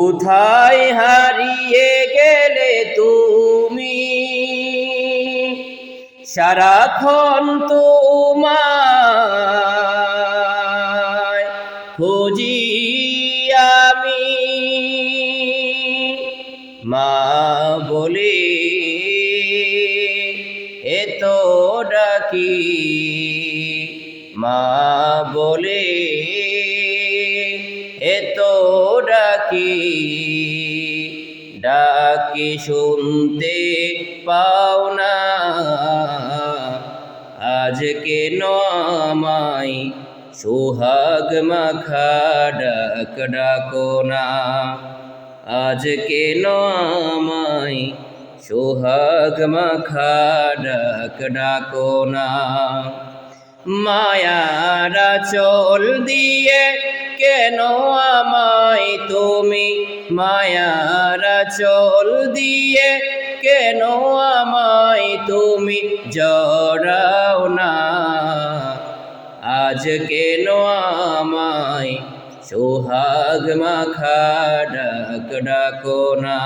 কোথায় হারিয়ে গেলে তুমি, সারাক্ষণ তোমায় খুঁজি আমি। মা বলে এত ডাকি, মা বলে এত ডাকি, ডাকি শুনতে পাও না। আজ কেন আমায় সোহাগ মাখা ডাক ডাকো না, আজ কেন আমায় সোহাগ মাখা ডাক ডাকো না। মায়ার আঁচল দিয়ে কেন আমায় তুমি, মায়ার আঁচল দিয়ে কেন আমায় তুমি জড়াও না। আজ কেন আমায় সোহাগ মাখা ডাক ডাকো না।